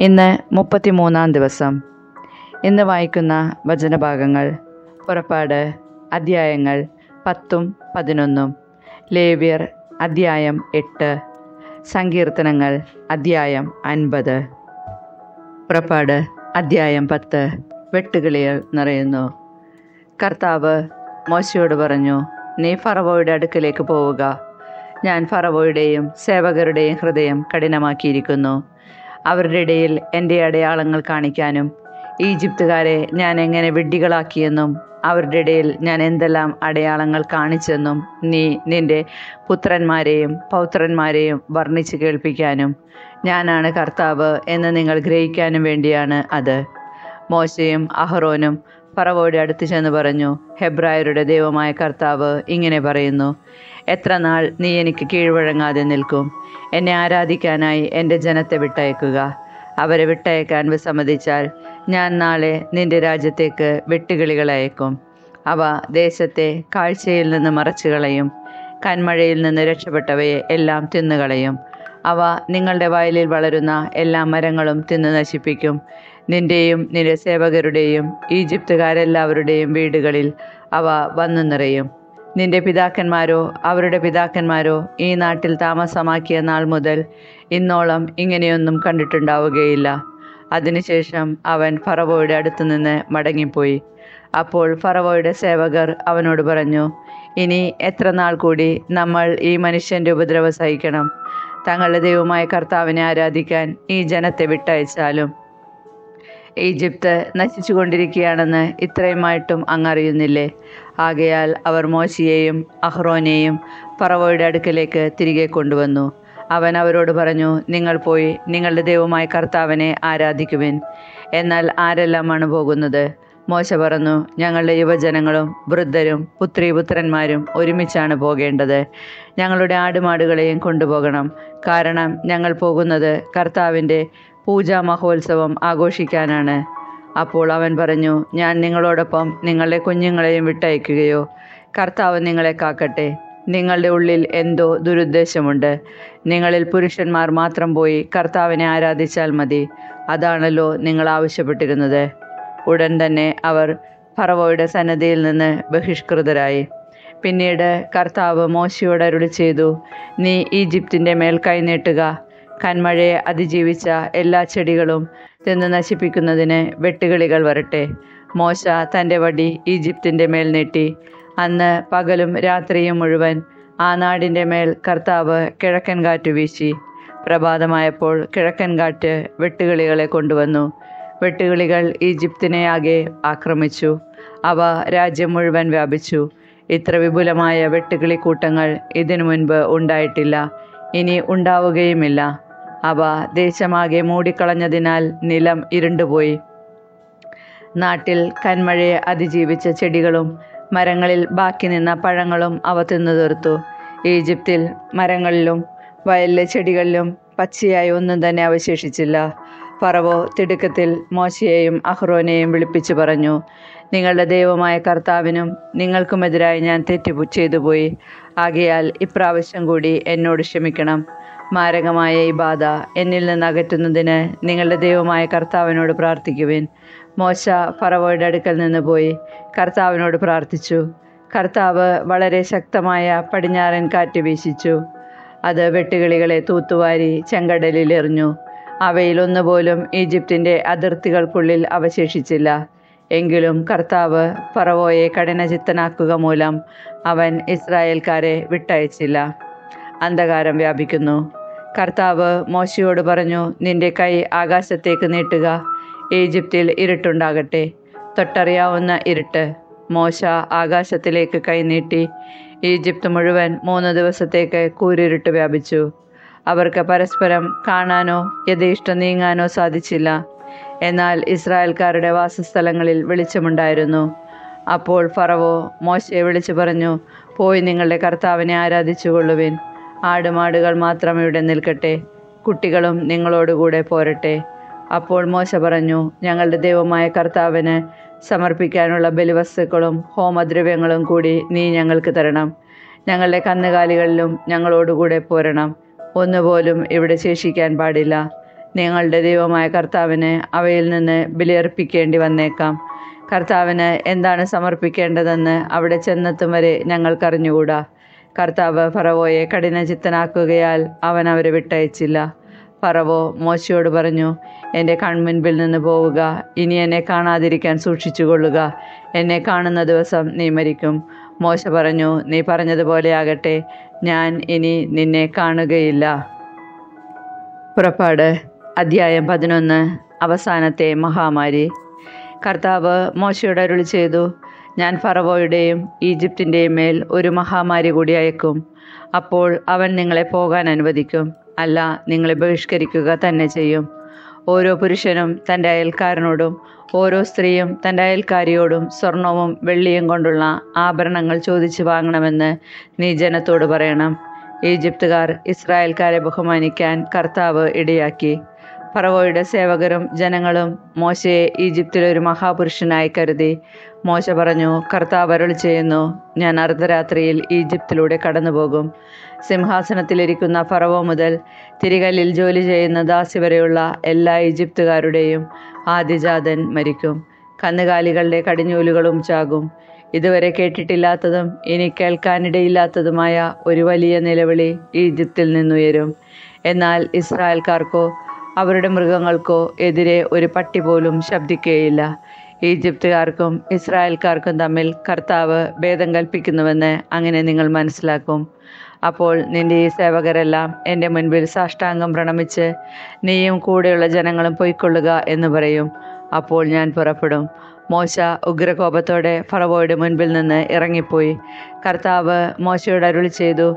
ഇന്ന് 33-ാം ദിവസം. ഇന്ന് വായിക്കുന്ന വചനഭാഗങ്ങൾ: പുറപ്പാട് അധ്യായങ്ങൾ 10ഉം 11ഉം, ലേവ്യർ അധ്യായം 8, സങ്കീർത്തനങ്ങൾ അധ്യായം 50. പുറപ്പാട് അധ്യായം 10. വെട്ടുകിളികൾ നിറയുന്നു. കർത്താവ് മോശയോട് പറഞ്ഞു, നീ ഫറവോയുടെ അടുക്കലേക്ക് പോവുക. ഞാൻ ഫറവോയുടെയും സേവകരുടെയും ഹൃദയം കഠിനമാക്കിയിരിക്കുന്നു. അവരുടെ ഇടയിൽ എൻ്റെ അടയാളങ്ങൾ കാണിക്കാനും ഈജിപ്തുകാരെ ഞാൻ എങ്ങനെ വിഡ്ഢികളാക്കിയെന്നും അവരുടെ ഇടയിൽ ഞാൻ എന്തെല്ലാം അടയാളങ്ങൾ കാണിച്ചെന്നും നീ നിൻ്റെ പുത്രന്മാരെയും പൗത്രന്മാരെയും വർണ്ണിച്ച് കേൾപ്പിക്കാനും ഞാനാണ് കർത്താവ് എന്ന് നിങ്ങൾ ഗ്രഹിക്കാനും വേണ്ടിയാണ് അത്. മോശയും അഹ്റോനും ഫറവോയുടെ അടുത്ത് ചെന്ന് പറഞ്ഞു, ഹെബ്രായരുടെ ദൈവമായ കർത്താവ് ഇങ്ങനെ പറയുന്നു, എത്ര നാൾ നീ എനിക്ക് കീഴ്വഴങ്ങാതെ നിൽക്കും? എന്നെ ആരാധിക്കാനായി എൻ്റെ ജനത്തെ വിട്ടയക്കുക. അവരെ വിട്ടയക്കാൻ വിസമ്മതിച്ചാൽ ഞാൻ നാളെ നിൻ്റെ രാജ്യത്തേക്ക് വെട്ടുകിളികളെ അയക്കും. അവ ദേശത്തെ കാഴ്ചയിൽ നിന്ന് മറച്ചു കളയും. കന്മഴയിൽ നിന്ന് രക്ഷപ്പെട്ടവയെ എല്ലാം തിന്നുകളയും. അവ നിങ്ങളുടെ വയലിൽ വളരുന്ന എല്ലാ മരങ്ങളും തിന്നു നശിപ്പിക്കും. നിൻ്റെയും നിന്റെ സേവകരുടെയും ഈജിപ്തുകാരെല്ലാവരുടെയും വീടുകളിൽ അവ വന്നു നിറയും. നിന്റെ പിതാക്കന്മാരോ അവരുടെ പിതാക്കന്മാരോ ഈ നാട്ടിൽ താമസമാക്കിയ നാൾ മുതൽ ഇന്നോളം ഇങ്ങനെയൊന്നും കണ്ടിട്ടുണ്ടാവുകയില്ല. അതിനുശേഷം അവൻ ഫറവോയുടെ അടുത്തു നിന്ന് മടങ്ങിപ്പോയി. അപ്പോൾ ഫറവോയുടെ സേവകർ അവനോട് പറഞ്ഞു, ഇനി എത്ര നാൾ കൂടി നമ്മൾ ഈ മനുഷ്യൻ്റെ ഉപദ്രവം സഹിക്കണം? തങ്ങളുടെ ദൈവമായ കർത്താവിനെ ആരാധിക്കാൻ ഈ ജനത്തെ വിട്ടയച്ചാലും ഈജിപ്ത് നശിച്ചു കൊണ്ടിരിക്കുകയാണെന്ന് ഇത്രയുമായിട്ടും അങ്ങറിയുന്നില്ലേ? ആകയാൽ അവർ മോശയെയും അഹ്റോനെയും ഫറവോയുടെ അടുക്കലേക്ക് തിരികെ കൊണ്ടുവന്നു. അവൻ അവരോട് പറഞ്ഞു, നിങ്ങൾ പോയി നിങ്ങളുടെ ദൈവമായ കർത്താവിനെ ആരാധിക്കുവിൻ. എന്നാൽ ആരെല്ലാമാണ് പോകുന്നത്? മോശ പറഞ്ഞു, ഞങ്ങളുടെ യുവജനങ്ങളും വൃദ്ധരും പുത്രീപുത്രന്മാരും ഒരുമിച്ചാണ് പോകേണ്ടത്. ഞങ്ങളുടെ ആടുമാടുകളെയും കൊണ്ടുപോകണം. കാരണം ഞങ്ങൾ പോകുന്നത് കർത്താവിൻ്റെ പൂജാ മഹോത്സവം ആഘോഷിക്കാനാണ്. അപ്പോൾ അവൻ പറഞ്ഞു, ഞാൻ നിങ്ങളോടൊപ്പം നിങ്ങളുടെ കുഞ്ഞുങ്ങളെയും വിട്ടയക്കുകയോ? കർത്താവ് നിങ്ങളെ കാക്കട്ടെ. നിങ്ങളുടെ ഉള്ളിൽ എന്തോ ദുരുദ്ദേശമുണ്ട്. നിങ്ങളിൽ പുരുഷന്മാർ മാത്രം പോയി കർത്താവിനെ ആരാധിച്ചാൽ മതി. അതാണല്ലോ നിങ്ങൾ ആവശ്യപ്പെട്ടിരുന്നത്. ഉടൻ തന്നെ അവർ ഫറവോയുടെ സന്നദ്ധിയിൽ നിന്ന് ബഹിഷ്കൃതരായി. പിന്നീട് കർത്താവ് മോശയോട് അരുളി ചെയ്തു, നീ ഈജിപ്തിൻ്റെ മേൽ കൈനീട്ടുക. കന്മഴയെ അതിജീവിച്ച എല്ലാ ചെടികളും തിന്ന് നശിപ്പിക്കുന്നതിന് വെട്ടുകിളികൾ വരട്ടെ. മോശ തൻ്റെ വടി ഈജിപ്തിൻ്റെ മേൽ നീട്ടി. അന്ന് പകലും രാത്രിയും മുഴുവൻ ആ നാടിൻ്റെ മേൽ കർത്താവ് കിഴക്കൻ കാറ്റ് വീശി. പ്രഭാതമായപ്പോൾ കിഴക്കൻ കാറ്റ് വെട്ടുകിളികളെ കൊണ്ടുവന്നു. വെട്ടുകിളികൾ ഈജിപ്തിനെ ആകെ ആക്രമിച്ചു. അവ രാജ്യം മുഴുവൻ വ്യാപിച്ചു. ഇത്ര വിപുലമായ വെട്ടുകിളിക്കൂട്ടങ്ങൾ ഇതിനു മുൻപ് ഉണ്ടായിട്ടില്ല, ഇനി ഉണ്ടാവുകയുമില്ല. അവ ദേശമാകെ മൂടിക്കളഞ്ഞതിനാൽ നിലം ഇരുണ്ടുപോയി. നാട്ടിൽ കന്മഴയെ അതിജീവിച്ച ചെടികളും മരങ്ങളിൽ ബാക്കി നിന്ന പഴങ്ങളും അവ തിന്നു തീർത്തു. ഈജിപ്തിൽ മരങ്ങളിലും വയലിലെ ചെടികളിലും പച്ചയായി ഒന്നും തന്നെ അവശേഷിച്ചില്ല. ഫറവോ തിടുക്കത്തിൽ മോശയെയും അഹ്റോനെയും വിളിപ്പിച്ചു പറഞ്ഞു, നിങ്ങളുടെ ദൈവമായ കർത്താവിനും നിങ്ങൾക്കുമെതിരായി ഞാൻ തെറ്റ് ചെയ്തുപോയി. ആകയാൽ ഇപ്രാവശ്യം കൂടി എന്നോട് ക്ഷമിക്കണം. മാരകമായ ഈ ബാധ എന്നിൽ നിന്ന് അകറ്റുന്നതിന് നിങ്ങളുടെ ദൈവമായ കർത്താവിനോട് പ്രാർത്ഥിക്കുവിൻ. മോശ ഫറവോയുടെ അടുക്കൽ നിന്ന് പോയി കർത്താവിനോട് പ്രാർത്ഥിച്ചു. കർത്താവ് വളരെ ശക്തമായ പടിഞ്ഞാറൻ കാറ്റ് വീശിച്ചു. അത് വെട്ടുകിളികളെ തൂത്തുവാരി ചെങ്കടലിൽ എറിഞ്ഞു. അവയിൽ ഒന്നുപോലും ഈജിപ്തിൻ്റെ അതിർത്തികൾക്കുള്ളിൽ അവശേഷിച്ചില്ല. എങ്കിലും കർത്താവ് ഫറവോയെ കഠിനചിത്തനാക്കുക മൂലം അവൻ ഇസ്രായേൽക്കാരെ വിട്ടയച്ചില്ല. അന്ധകാരം വ്യാപിക്കുന്നു. കർത്താവ് മോശയോട് പറഞ്ഞു, നിന്റെ കൈ ആകാശത്തേക്ക് നീട്ടുക. ഈജിപ്തിൽ ഇരുട്ടുണ്ടാകട്ടെ, തൊട്ടറിയാവുന്ന ഇരുട്ട്. മോശ ആകാശത്തിലേക്ക് കൈ നീട്ടി. ഈജിപ്ത് മുഴുവൻ 3 ദിവസത്തേക്ക് കൂരിരുട്ട് വ്യാപിച്ചു. അവർക്ക് പരസ്പരം കാണാനോ യഥേഷ്ടം നീങ്ങാനോ സാധിച്ചില്ല. എന്നാൽ ഇസ്രായേൽക്കാരുടെ വാസസ്ഥലങ്ങളിൽ വെളിച്ചമുണ്ടായിരുന്നു. അപ്പോൾ ഫറവോ മോശയെ വിളിച്ചു പറഞ്ഞു, പോയി നിങ്ങളുടെ കർത്താവിനെ ആരാധിച്ചുകൊള്ളുവിൻ. ആടുമാടുകൾ മാത്രം ഇവിടെ നിൽക്കട്ടെ, കുട്ടികളും നിങ്ങളോടുകൂടെ പോരട്ടെ. അപ്പോൾ മോശ പറഞ്ഞു, ഞങ്ങളുടെ ദൈവമായ കർത്താവിന് സമർപ്പിക്കാനുള്ള ബലിവസ്തുക്കളും ഹോമദ്രവ്യങ്ങളും കൂടി നീ ഞങ്ങൾക്ക് തരണം. ഞങ്ങളുടെ കന്നുകാലികളിലും ഞങ്ങളോടുകൂടെ പോരണം. ഒന്നുപോലും ഇവിടെ ശേഷിക്കാൻ പാടില്ല. നിങ്ങളുടെ ദൈവമായ കർത്താവിന് അവയിൽ നിന്ന് ബലിയർപ്പിക്കേണ്ടി വന്നേക്കാം. കർത്താവിന് എന്താണ് സമർപ്പിക്കേണ്ടതെന്ന് അവിടെ ചെന്നെത്തും വരെ ഞങ്ങൾക്കറിഞ്ഞുകൂടാ. കർത്താവ് ഫറവോയെ കഠിനചിത്തനാക്കുകയാൽ അവൻ അവരെ വിട്ടയച്ചില്ല. ഫറവോ മോശയോട് പറഞ്ഞു, എൻ്റെ കൺമുൻപിൽ നിന്ന് പോവുക, ഇനി എന്നെ കാണാതിരിക്കാൻ സൂക്ഷിച്ചുകൊള്ളുക. എന്നെ കാണുന്ന ദിവസം നീ മരിക്കും. മോശ പറഞ്ഞു, നീ പറഞ്ഞതുപോലെ ആകട്ടെ, ഞാൻ ഇനി നിന്നെ കാണുകയില്ല. പുറപ്പാട് അധ്യായം 11. അവസാനത്തെ മഹാമാരി. കർത്താവ് മോശയോട് അരുളി ചെയ്തു, ഞാൻ ഫറവോയുടെയും ഈജിപ്തിൻ്റെയും മേൽ ഒരു മഹാമാരി കൂടി അയക്കും. അപ്പോൾ അവൻ നിങ്ങളെ പോകാൻ അനുവദിക്കും, അല്ല നിങ്ങളെ ബഹിഷ്കരിക്കുക തന്നെ ചെയ്യും. ഓരോ പുരുഷനും തൻ്റെ അയൽക്കാരനോടും ഓരോ സ്ത്രീയും തൻ്റെ അയൽക്കാരിയോടും സ്വർണവും വെള്ളിയും കൊണ്ടുള്ള ആഭരണങ്ങൾ ചോദിച്ചു വാങ്ങണമെന്ന് നീ ജനത്തോട് പറയണം. ഈജിപ്തുകാർ ഇസ്രായേൽക്കാരെ ബഹുമാനിക്കാൻ കർത്താവ് ഇടയാക്കി. ഫറവോയുടെ സേവകരും ജനങ്ങളും മോശയെ ഈജിപ്തിലൊരു മഹാപുരുഷനായി കരുതി. മോശ പറഞ്ഞു, കർത്താവ് അരുളി ചെയ്യുന്നു, ഞാൻ അർദ്ധരാത്രിയിൽ ഈജിപ്തിലൂടെ കടന്നുപോകും. സിംഹാസനത്തിലിരിക്കുന്ന ഫറവോ മുതൽ തിരികല്ലിൽ ജോലി ചെയ്യുന്ന ദാസി വരെയുള്ള എല്ലാ ഈജിപ്തുകാരുടെയും ആദ്യജാതൻ മരിക്കും. കന്നുകാലികളുടെ കടിഞ്ഞൂലുകളും ചാകും. ഇതുവരെ കേട്ടിട്ടില്ലാത്തതും ഇനി കേൾക്കാനിടയില്ലാത്തതുമായ ഒരു വലിയ നിലവിളി ഈജിപ്തിൽ നിന്നുയരും. എന്നാൽ ഇസ്രായേൽക്കാർക്കോ അവരുടെ മൃഗങ്ങൾക്കോ എതിരെ ഒരു പട്ടി പോലും ശബ്ദിക്കുകയില്ല. ഈജിപ്തുകാർക്കും ഇസ്രായേൽക്കാർക്കും തമ്മിൽ കർത്താവ് ഭേദം കൽപ്പിക്കുന്നുവെന്ന് അങ്ങനെ നിങ്ങൾ മനസ്സിലാക്കും. അപ്പോൾ നിന്റെ ഈ സേവകരെല്ലാം എൻ്റെ മുൻപിൽ സാഷ്ടാംഗം പ്രണമിച്ച്, നീയും കൂടെയുള്ള ജനങ്ങളും പൊയ്ക്കൊള്ളുക എന്ന് പറയും. അപ്പോൾ ഞാൻ പുറപ്പെടും. മോശ ഉഗ്രകോപത്തോടെ ഫറവോയുടെ മുൻപിൽ നിന്ന് ഇറങ്ങിപ്പോയി. കർത്താവ് മോശയോട് അരുളി ചെയ്തു,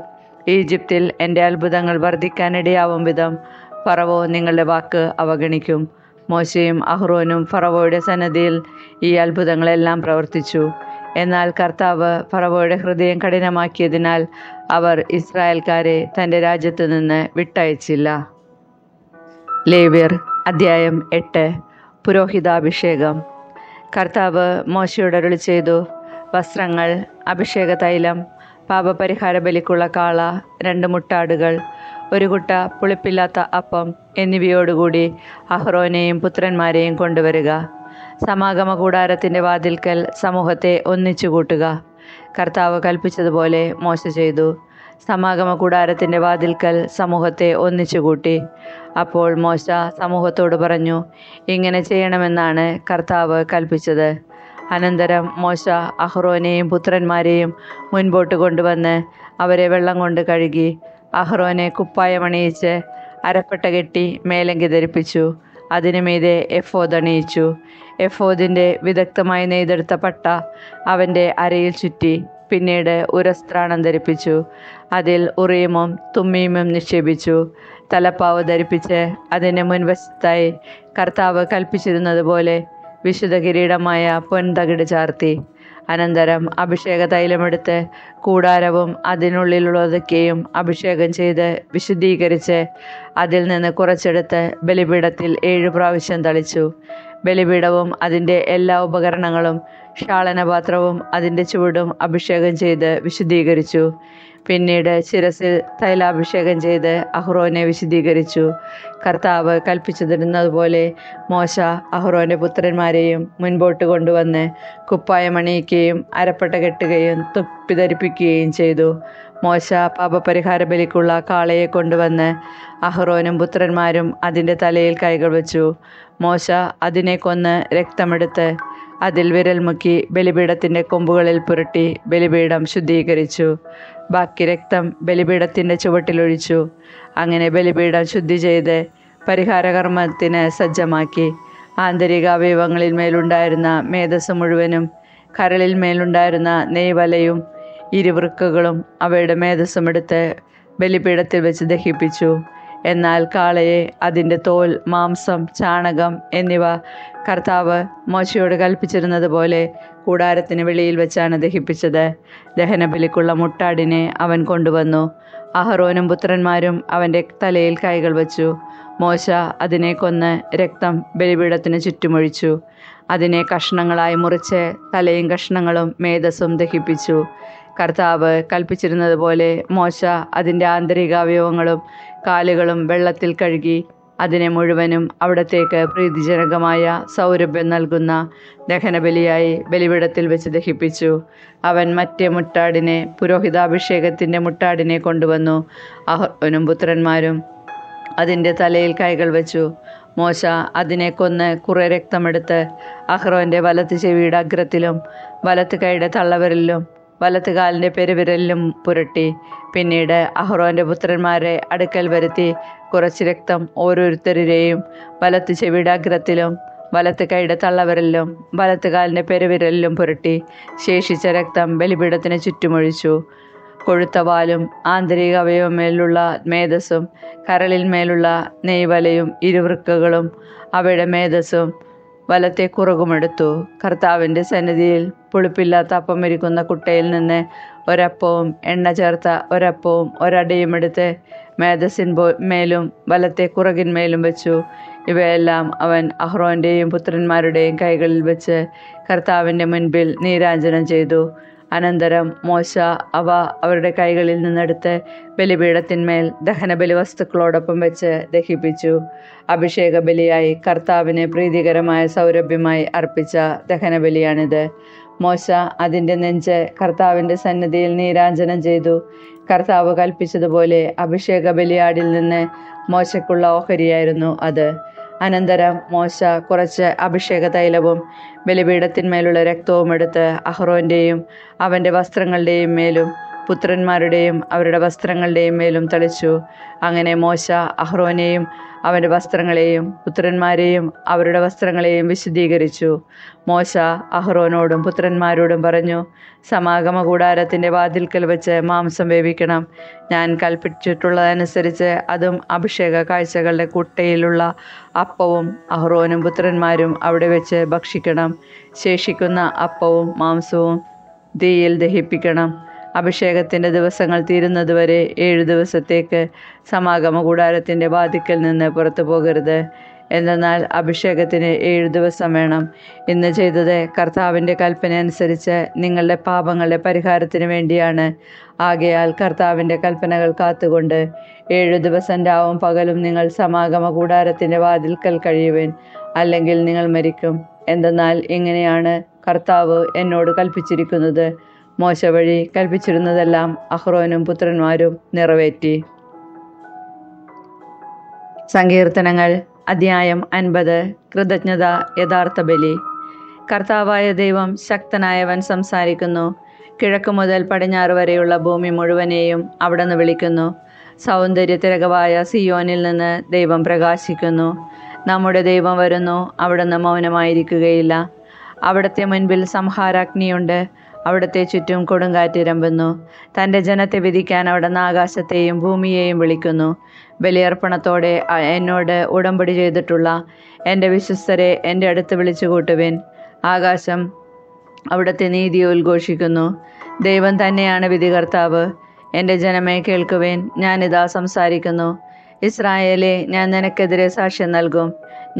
ഈജിപ്തിൽ എൻ്റെ അത്ഭുതങ്ങൾ വർദ്ധിക്കാനിടയാവും വിധം ഫറവോ നിങ്ങളുടെ വാക്ക് അവഗണിക്കും. മോശയും അഹ്റോനും ഫറവോയുടെ സന്നദ്ധിയിൽ ഈ അത്ഭുതങ്ങളെല്ലാം പ്രവർത്തിച്ചു. എന്നാൽ കർത്താവ് ഫറവോയുടെ ഹൃദയം കഠിനമാക്കിയതിനാൽ അവർ ഇസ്രായേൽക്കാരെ തൻ്റെ രാജ്യത്തു നിന്ന് വിട്ടയച്ചില്ല. ലേവ്യർ അധ്യായം 8. പുരോഹിതാഭിഷേകം. കർത്താവ് മോശയോട് അരുളി ചെയ്തു, വസ്ത്രങ്ങൾ, അഭിഷേക തൈലം, പാപപരിഹാര ബലിക്കുള്ള കാള, 2 മുട്ടാടുകൾ, 1 കുട്ട പുളിപ്പില്ലാത്ത അപ്പം എന്നിവയോടുകൂടി അഹ്റോനെയും പുത്രന്മാരെയും കൊണ്ടുവരിക. സമാഗമ കൂടാരത്തിൻ്റെ വാതിൽക്കൽ സമൂഹത്തെ ഒന്നിച്ചു കൂട്ടുക. കർത്താവ് കൽപ്പിച്ചതുപോലെ മോശ ചെയ്തു. സമാഗമ കൂടാരത്തിൻ്റെ വാതിൽക്കൽ സമൂഹത്തെ ഒന്നിച്ചു കൂട്ടി. അപ്പോൾ മോശ സമൂഹത്തോട് പറഞ്ഞു, ഇങ്ങനെ ചെയ്യണമെന്നാണ് കർത്താവ് കൽപ്പിച്ചത്. അനന്തരം മോശ അഹ്റോനെയും പുത്രന്മാരെയും മുൻപോട്ട് കൊണ്ടുവന്ന് അവരെ വെള്ളം കൊണ്ട് കഴുകി. അഹ്റോനെ കുപ്പായമണിയിച്ച് അരപ്പട്ട കെട്ടി മേലങ്കി ധരിപ്പിച്ചു. അതിനു മീതെ എഫോദ് അണിയിച്ചു. എഫോദിൻ്റെ വിദഗ്ധമായി നെയ്തെടുത്ത പട്ട അവൻ്റെ അരയിൽ ചുറ്റി. പിന്നീട് ഉരസ്ത്രാണം ധരിപ്പിച്ചു. അതിൽ ഉറീമും തുമ്മീമും നിക്ഷേപിച്ചു. തലപ്പാവ് ധരിപ്പിച്ച് അതിൻ്റെ മുൻവശത്തായി കർത്താവ് കൽപ്പിച്ചിരുന്നതുപോലെ വിശുദ്ധ കിരീടമായ പൊൻതകിട് ചാർത്തി. അനന്തരം അഭിഷേക തൈലമെടുത്ത് കൂടാരവും അതിനുള്ളിലുള്ളതൊക്കെയും അഭിഷേകം ചെയ്ത് വിശുദ്ധീകരിച്ച് അതിൽ നിന്ന് കുറച്ചെടുത്ത് ബലിപീഠത്തിൽ 7 പ്രാവശ്യം തളിച്ചു. ബലിപീഠവും അതിൻ്റെ എല്ലാ ഉപകരണങ്ങളും ക്ഷാളനപാത്രവും അതിൻ്റെ ചുവടും അഭിഷേകം ചെയ്ത് വിശുദ്ധീകരിച്ചു. പിന്നീട് ശിരസിൽ തൈലാഭിഷേകം ചെയ്ത് അഹ്റോനെ വിശുദ്ധീകരിച്ചു. കർത്താവ് കൽപ്പിച്ചിരുന്നതുപോലെ മോശ അഹ്റോൻ്റെ പുത്രന്മാരെയും മുൻപോട്ട് കൊണ്ടുവന്ന് കുപ്പായമണിയിക്കുകയും അരപ്പട്ട കെട്ടുകയും തൊപ്പി ധരിപ്പിക്കുകയും ചെയ്തു. മോശ പാപപരിഹാര ബലിക്കുള്ള കാളയെ കൊണ്ടുവന്ന് അഹ്റോനും പുത്രന്മാരും അതിൻ്റെ തലയിൽ കൈകൾ വച്ചു. മോശ അതിനെ കൊന്ന് രക്തമെടുത്ത് അതിൽ വിരൽ മുക്കി ബലിപീഠത്തിൻ്റെ കൊമ്പുകളിൽ പുരട്ടി ബലിപീഠം ശുദ്ധീകരിച്ചു. ബാക്കി രക്തം ബലിപീഠത്തിൻ്റെ ചുവട്ടിലൊഴിച്ചു. അങ്ങനെ ബലിപീഠം ശുദ്ധി ചെയ്ത് പരിഹാരകർമ്മത്തിന് സജ്ജമാക്കി. ആന്തരിക അവയവങ്ങളിൽ മേലുണ്ടായിരുന്ന മേധസ് മുഴുവനും കരളിൽ മേലുണ്ടായിരുന്ന നെയ്വലയും ഇരുവൃക്കകളും അവയുടെ മേധസ്സും എടുത്ത് ബലിപീഠത്തിൽ വെച്ച് ദഹിപ്പിച്ചു. എന്നാൽ കാളയെ, അതിൻ്റെ തോൽ, മാംസം, ചാണകം എന്നിവ കർത്താവ് മോശയോട് കൽപ്പിച്ചിരുന്നതുപോലെ കൂടാരത്തിന് വെളിയിൽ വെച്ചാണ് ദഹിപ്പിച്ചത്. ദഹനബലിക്കുള്ള മുട്ടാടിനെ അവൻ കൊണ്ടുവന്നു. അഹ്റോനും പുത്രന്മാരും അവൻ്റെ തലയിൽ കൈകൾ വച്ചു. മോശ അതിനെ കൊന്ന് രക്തം ബലിപീഠത്തിന് ചുറ്റുമൊഴിച്ചു. അതിനെ കഷ്ണങ്ങളായി മുറിച്ച് തലയും കഷ്ണങ്ങളും മേധസ്സും ദഹിപ്പിച്ചു. കർത്താവ് കൽപ്പിച്ചിരുന്നതുപോലെ മോശ അതിൻ്റെ ആന്തരിക അവയവങ്ങളും കാലുകളും വെള്ളത്തിൽ കഴുകി അതിനെ മുഴുവനും അവിടത്തേക്ക് പ്രീതിജനകമായ സൗരഭ്യം നൽകുന്ന ദഹനബലിയായി ബലിപീഠത്തിൽ വെച്ച് ദഹിപ്പിച്ചു. അവൻ മറ്റേ മുട്ടാടിനെ, പുരോഹിതാഭിഷേകത്തിൻ്റെ മുട്ടാടിനെ കൊണ്ടുവന്നു. അഹ്റോനും പുത്രന്മാരും അതിൻ്റെ തലയിൽ കൈകൾ വെച്ചു. മോശ അതിനെ കൊന്ന് കുറെ രക്തമെടുത്ത് അഹ്റോൻ്റെ വലത്ത് ചെവിയുടെ അഗ്രത്തിലും വലത്ത് കൈയുടെ തള്ളവിരലിലും വലത്ത് കാലിൻ്റെ പെരുവിരലിലും പുരട്ടി. പിന്നീട് അഹ്റോൻ്റെ പുത്രന്മാരെ അടുക്കൽ വരുത്തി കുറച്ച് രക്തം ഓരോരുത്തരുടെയും വലത്ത് ചെവിയുടെ അഗ്രത്തിലും വലത്ത് കൈയുടെ തള്ളവിരലിലും വലത്ത് കാലിൻ്റെ പെരുവിരലിലും പുരട്ടി. ശേഷിച്ച രക്തം ബലിപീഠത്തിന് ചുറ്റുമൊഴിച്ചു. കൊഴുത്ത വാലും ആന്തരിക അവയവമേലുള്ള മേധസ്സും കരളിന്മേലുള്ള നെയ്വലയും ഇരുവൃക്കകളും അവയുടെ മേധസ്സും വലത്തെ കുറുകുമെടുത്തു. കർത്താവിൻ്റെ സന്നിധിയിൽ പുളിപ്പില്ലാത്ത അപ്പം ഇരിക്കുന്ന കുട്ടയിൽ നിന്ന് ഒരപ്പവും എണ്ണ ചേർത്ത ഒരപ്പവും ഒരടയും എടുത്ത് മേധസ്സിൻ മേലും വലത്തെ കുറകിന്മേലും വെച്ചു. ഇവയെല്ലാം അവൻ അഹ്റോൻ്റെയും പുത്രന്മാരുടെയും കൈകളിൽ വെച്ച് കർത്താവിൻ്റെ മുൻപിൽ നീരാഞ്ജനം ചെയ്തു. അനന്തരം മോശ അവ അവരുടെ കൈകളിൽ നിന്നെടുത്ത് ബലിപീഠത്തിന്മേൽ ദഹനബലി വസ്തുക്കളോടൊപ്പം വെച്ച് ദഹിപ്പിച്ചു. അഭിഷേക ബലിയായി കർത്താവിന് പ്രീതികരമായ സൗരഭ്യമായി അർപ്പിച്ച ദഹനബലിയാണിത്. മോശ അതിൻ്റെ നെഞ്ച് കർത്താവിൻ്റെ സന്നിധിയിൽ നീരാഞ്ജനം ചെയ്തു. കർത്താവ് കൽപ്പിച്ചതുപോലെ അഭിഷേക ബലിയാടിൽ നിന്ന് മോശയ്ക്കുള്ള ഓഹരിയായിരുന്നു അത്. അനന്തരം മോശ കുറച്ച് അഭിഷേക തൈലവും ബലിപീഠത്തിന്മേലുള്ള രക്തവും എടുത്ത് അഹ്റോൻ്റെയും അവൻ്റെ വസ്ത്രങ്ങളുടെയും മേലും പുത്രന്മാരുടെയും അവരുടെ വസ്ത്രങ്ങളുടെയും മേലും തളിച്ചു. അങ്ങനെ മോശ അഹ്റോനെയും അവൻ്റെ വസ്ത്രങ്ങളെയും പുത്രന്മാരെയും അവരുടെ വസ്ത്രങ്ങളെയും വിശുദ്ധീകരിച്ചു. മോശ അഹ്റോനോടും പുത്രന്മാരോടും പറഞ്ഞു, സമാഗമ കൂടാരത്തിൻ്റെ വാതിൽക്കൽ വെച്ച് മാംസം വേവിക്കണം. ഞാൻ കൽപ്പിച്ചിട്ടുള്ളതനുസരിച്ച് അതും അഭിഷേക കാഴ്ചകളുടെ കുട്ടയിലുള്ള അപ്പവും അഹ്റോനും പുത്രന്മാരും അവിടെ വെച്ച് ഭക്ഷിക്കണം. ശേഷിക്കുന്ന അപ്പവും മാംസവും തീയിൽ ദഹിപ്പിക്കണം. അഭിഷേകത്തിൻ്റെ ദിവസങ്ങൾ തീരുന്നതുവരെ 7 ദിവസത്തേക്ക് സമാഗമ കൂടാരത്തിൻ്റെ വാതിക്കൽ നിന്ന് പുറത്തു പോകരുത്. എന്തെന്നാൽ അഭിഷേകത്തിന് 7 ദിവസം വേണം. ഇന്ന് ചെയ്തത് കർത്താവിൻ്റെ കൽപ്പന അനുസരിച്ച് നിങ്ങളുടെ പാപങ്ങളുടെ പരിഹാരത്തിന് വേണ്ടിയാണ്. ആകയാൽ കർത്താവിൻ്റെ കൽപ്പനകൾ കാത്തുകൊണ്ട് 7 ദിവസം രാവും പകലും നിങ്ങൾ സമാഗമ കൂടാരത്തിൻ്റെ വാതിൽക്കൽ കഴിയുവിൻ, അല്ലെങ്കിൽ നിങ്ങൾ മരിക്കും. എന്തെന്നാൽ ഇങ്ങനെയാണ് കർത്താവ് എന്നോട് കൽപ്പിച്ചിരിക്കുന്നത്. മോശ വഴി കൽപ്പിച്ചിരുന്നതെല്ലാം അഹ്റോനും പുത്രന്മാരും നിറവേറ്റി. സങ്കീർത്തനങ്ങൾ അധ്യായം 50. കൃതജ്ഞത യഥാർത്ഥ ബലി. കർത്താവായ ദൈവം ശക്തനായവൻ സംസാരിക്കുന്നു. കിഴക്ക് മുതൽ പടിഞ്ഞാറ് വരെയുള്ള ഭൂമി മുഴുവനെയും അവിടുന്ന് വിളിക്കുന്നു. സൗന്ദര്യ തിരകവായ സിയോനിൽ നിന്ന് ദൈവം പ്രകാശിക്കുന്നു. നമ്മുടെ ദൈവം വരുന്നു, അവിടുന്ന് മൗനമായിരിക്കുകയില്ല. അവിടുത്തെ മുൻപിൽ സംഹാരാഗ്നിയുണ്ട്, അവിടുത്തെ ചുറ്റും കൊടുങ്കാറ്റിരമ്പുന്നു. തൻ്റെ ജനത്തെ വിധിക്കാൻ അവിടുന്ന് ആകാശത്തെയും ഭൂമിയെയും വിളിക്കുന്നു. ബലിയർപ്പണത്തോടെ എന്നോട് ഉടമ്പടി ചെയ്തിട്ടുള്ള എൻ്റെ വിശ്വസ്തരെ എൻ്റെ അടുത്ത് വിളിച്ചു കൂട്ടുവിൻ. ആകാശം അവിടുത്തെ നീതിയെ ഉദ്ഘോഷിക്കുന്നു. ദൈവം തന്നെയാണ് വിധികർത്താവ്. എൻ്റെ ജനമേ കേൾക്കുവിൻ, ഞാനിതാ സംസാരിക്കുന്നു. ഇസ്രായേലേ, ഞാൻ നിനക്കെതിരെ സാക്ഷ്യം നൽകും.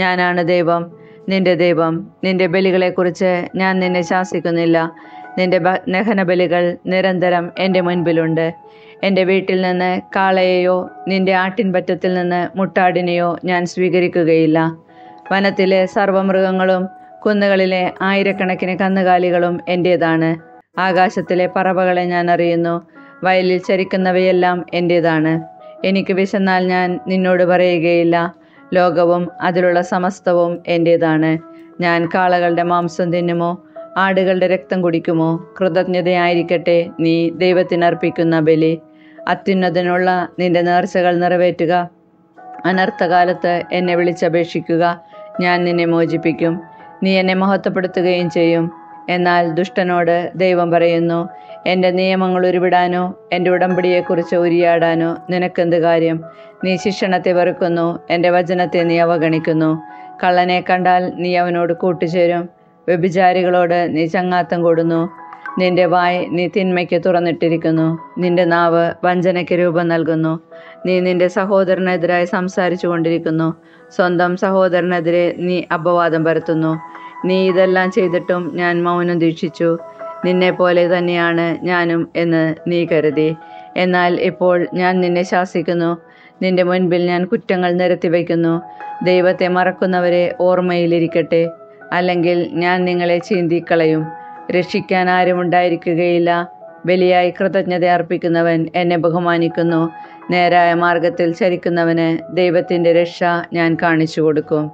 ഞാനാണ് ദൈവം, നിന്റെ ദൈവം. നിന്റെ ബലികളെക്കുറിച്ച് ഞാൻ നിന്നെ ശാസിക്കുന്നില്ല. നിന്റെ ദഹനബലികൾ നിരന്തരം എൻ്റെ മുൻപിലുണ്ട്. എൻ്റെ വീട്ടിൽ നിന്ന് കാളയെയോ നിന്റെ ആട്ടിൻപറ്റത്തിൽ നിന്ന് മുട്ടാടിനെയോ ഞാൻ സ്വീകരിക്കുകയില്ല. വനത്തിലെ സർവ്വമൃഗങ്ങളും കുന്നുകളിലെ ആയിരക്കണക്കിന് കന്നുകാലികളും എൻ്റേതാണ്. ആകാശത്തിലെ പറവകളെ ഞാൻ അറിയുന്നു. വയലിൽ ചരിക്കുന്നവയെല്ലാം എൻ്റേതാണ്. എനിക്ക് വിശന്നാൽ ഞാൻ നിന്നോട് പറയുകയില്ല. ലോകവും അതിലുള്ള സമസ്തവും എൻ്റേതാണ്. ഞാൻ കാളകളുടെ മാംസം തിന്നുമോ, ആടുകളുടെ രക്തം കുടിക്കുമോ? കൃതജ്ഞതയായിരിക്കട്ടെ നീ ദൈവത്തിനർപ്പിക്കുന്ന ബലി. അത്യുന്നതനുള്ള നിന്റെ നേർച്ചകൾ നിറവേറ്റുക. അനർത്ഥകാലത്ത് എന്നെ വിളിച്ചപേക്ഷിക്കുക, ഞാൻ നിന്നെ മോചിപ്പിക്കും. നീ എന്നെ മഹത്വപ്പെടുത്തുകയും ചെയ്യും. എന്നാൽ ദുഷ്ടനോട് ദൈവം പറയുന്നു, എൻ്റെ നിയമങ്ങൾ ഉരുവിടാനോ എൻ്റെ ഉടമ്പടിയെക്കുറിച്ച് ഉരിയാടാനോ നിനക്കെന്ത് കാര്യം? നീ ശിക്ഷണത്തെ വെറുക്കുന്നു, എൻ്റെ വചനത്തെ നീ അവഗണിക്കുന്നു. കള്ളനെ കണ്ടാൽ നീ അവനോട് കൂട്ടുചേരും. വ്യഭിചാരികളോട് നീ ചങ്ങാത്തം കൂടുന്നു. നിന്റെ വായ് നീ തിന്മയ്ക്ക് തുറന്നിട്ടിരിക്കുന്നു. നിന്റെ നാവ് വഞ്ചനയ്ക്ക് രൂപം നൽകുന്നു. നീ നിന്റെ സഹോദരനെതിരായി സംസാരിച്ചു കൊണ്ടിരിക്കുന്നു. സ്വന്തം സഹോദരനെതിരെ നീ അപവാദം പരത്തുന്നു. നീ ഇതെല്ലാം ചെയ്തിട്ടും ഞാൻ മൗനം ദീക്ഷിച്ചു. നിന്നെപ്പോലെ തന്നെയാണ് ഞാനും എന്ന് നീ കരുതി. എന്നാൽ ഇപ്പോൾ ഞാൻ നിന്നെ ശാസിക്കുന്നു. നിന്റെ മുൻപിൽ ഞാൻ കുറ്റങ്ങൾ നിരത്തി വയ്ക്കുന്നു. ദൈവത്തെ മറക്കുന്നവരെ ഓർമ്മയിലിരിക്കട്ടെ, അല്ലെങ്കിൽ ഞാൻ നിങ്ങളെ ചീന്തിക്കളയും. രക്ഷിക്കാൻ ആരും ഉണ്ടായിരിക്കുകയില്ല. ബലിയായി കൃതജ്ഞത അർപ്പിക്കുന്നവൻ എന്നെ ബഹുമാനിക്കുന്നു. നേരായ മാർഗത്തിൽ ചരിക്കുന്നവന് ദൈവത്തിൻ്റെ രക്ഷ ഞാൻ കാണിച്ചു കൊടുക്കും.